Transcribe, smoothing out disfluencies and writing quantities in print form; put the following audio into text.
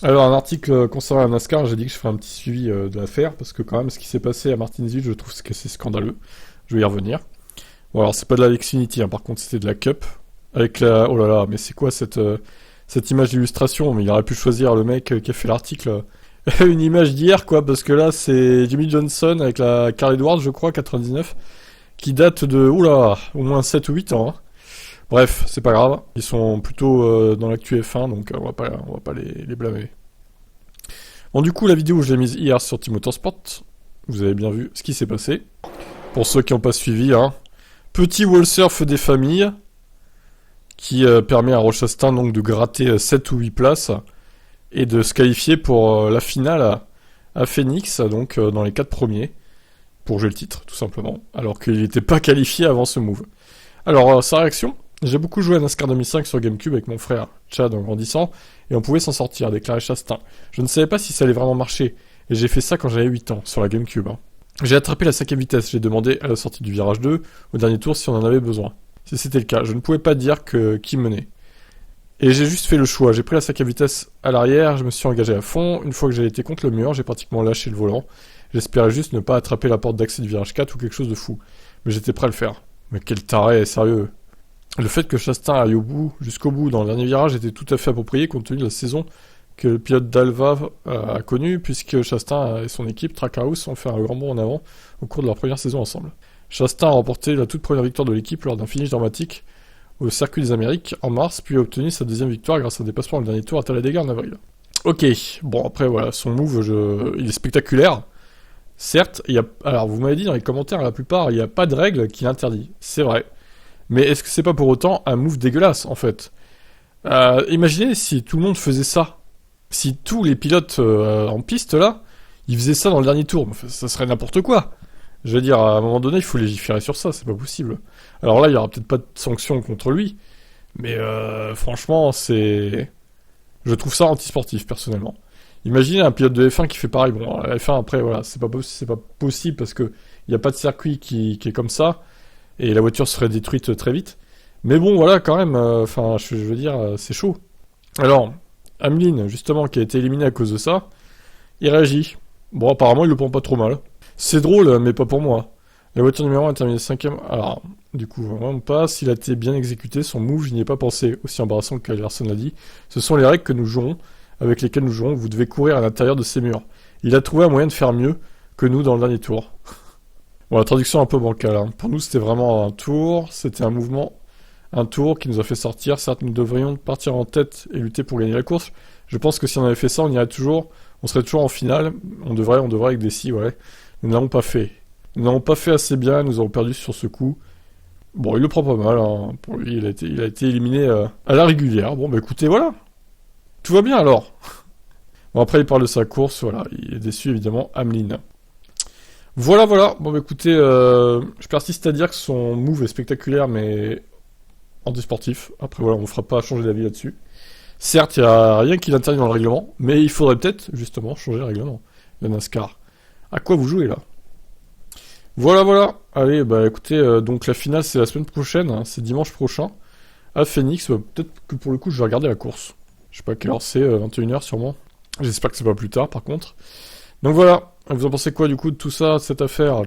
Alors, un article concernant la NASCAR, j'ai dit que je ferais un petit suivi de l'affaire, parce que quand même, ce qui s'est passé à Martinsville, je trouve que c'est scandaleux. Je vais y revenir. Bon, alors, c'est pas de la Xfinity, hein, par contre, c'était de la Cup. Avec la... Oh là là, mais c'est quoi cette image d'illustration? Mais il aurait pu choisir le mec qui a fait l'article. Une image d'hier, quoi, parce que là, c'est Jimmy Johnson avec la Carl Edwards, je crois, 99, qui date de, oula, au moins 7 ou 8 ans, hein. Bref, c'est pas grave. Ils sont plutôt dans l'actu F1, donc on va pas les blâmer. Bon, du coup, la vidéo, je l'ai mise hier sur Team Motorsport. Vous avez bien vu ce qui s'est passé. Pour ceux qui n'ont pas suivi, hein. Petit wall surf des familles, qui permet à Rochastin donc de gratter 7 ou 8 places, et de se qualifier pour la finale à Phoenix, donc dans les 4 premiers, pour jouer le titre, tout simplement, alors qu'il n'était pas qualifié avant ce move. Alors, sa réaction, j'ai beaucoup joué à NASCAR 2005 sur GameCube avec mon frère Chad en grandissant, et on pouvait s'en sortir, déclarait Chastain. Je ne savais pas si ça allait vraiment marcher, et j'ai fait ça quand j'avais 8 ans, sur la GameCube. Hein. J'ai attrapé la 5ème vitesse, j'ai demandé à la sortie du virage 2, au dernier tour, si on en avait besoin. Si c'était le cas, je ne pouvais pas dire qui menait. Et j'ai juste fait le choix, j'ai pris la 5ème vitesse à l'arrière, je me suis engagé à fond, une fois que j'ai été contre le mur, j'ai pratiquement lâché le volant. J'espérais juste ne pas attraper la porte d'accès du virage 4 ou quelque chose de fou. Mais j'étais prêt à le faire. Mais quel taré, sérieux. Le fait que Chastain aille jusqu'au bout dans le dernier virage était tout à fait approprié compte tenu de la saison que le pilote d'Alva a connue, puisque Chastain et son équipe, Trackhouse, ont fait un grand bond en avant au cours de leur première saison ensemble. Chastain a remporté la toute première victoire de l'équipe lors d'un finish dramatique au Circuit des Amériques en mars, puis a obtenu sa 2ème victoire grâce à un dépassement dans le dernier tour à Talladega en avril. Ok, bon après voilà, son move, il est spectaculaire. Certes, alors vous m'avez dit dans les commentaires, la plupart, il n'y a pas de règle qui l'interdit. C'est vrai. Mais est-ce que c'est pas pour autant un move dégueulasse, en fait? Imaginez si tout le monde faisait ça. Si tous les pilotes en piste, là, ils faisaient ça dans le dernier tour. Ça serait n'importe quoi. Je veux dire, à un moment donné, il faut légiférer sur ça, c'est pas possible. Alors là, il y aura peut-être pas de sanction contre lui, mais franchement, je trouve ça antisportif, personnellement. Imaginez un pilote de F1 qui fait pareil. Bon, F1 après, voilà, c'est pas possible parce que il y a pas de circuit qui est comme ça et la voiture serait détruite très vite. Mais bon, voilà, quand même. Enfin, je veux dire, c'est chaud. Alors, Hamlin, justement, qui a été éliminé à cause de ça, il réagit. Bon, apparemment, il le prend pas trop mal. C'est drôle, mais pas pour moi. La voiture numéro 1 a terminé 5ème. Alors, du coup, vraiment pas. S'il a été bien exécuté, son move, je n'y ai pas pensé. Aussi embarrassant que Larson l'a dit. Ce sont les règles que nous jouerons, avec lesquelles nous jouerons. Vous devez courir à l'intérieur de ces murs. Il a trouvé un moyen de faire mieux que nous dans le dernier tour. Bon, la traduction est un peu bancale. Hein. Pour nous, c'était vraiment un tour. C'était un mouvement. Un tour qui nous a fait sortir. Certes, nous devrions partir en tête et lutter pour gagner la course. Je pense que si on avait fait ça, on serait toujours en finale. On devrait avec des si, ouais. Nous n'avons pas fait. Nous n'avons pas fait assez bien, nous avons perdu sur ce coup. Bon, il le prend pas mal, hein. Pour lui, il a été éliminé à la régulière. Bon, bah écoutez, voilà. Tout va bien alors. Bon, après, il parle de sa course, voilà. Il est déçu, évidemment, Hamlin. Voilà. Bon, bah écoutez, je persiste à dire que son move est spectaculaire, mais antisportif. Après, voilà, on ne fera pas changer d'avis là-dessus. Certes, il n'y a rien qui l'interdit dans le règlement, mais il faudrait peut-être, justement, changer le règlement. La NASCAR. À quoi vous jouez, là? Voilà. Allez, bah écoutez, donc la finale c'est la semaine prochaine, hein, c'est dimanche prochain, à Phoenix. Peut-être que pour le coup je vais regarder la course. Je sais pas quelle heure c'est, 21h sûrement. J'espère que c'est pas plus tard par contre. Donc voilà, vous en pensez quoi du coup de tout ça, de cette affaire? Ciao.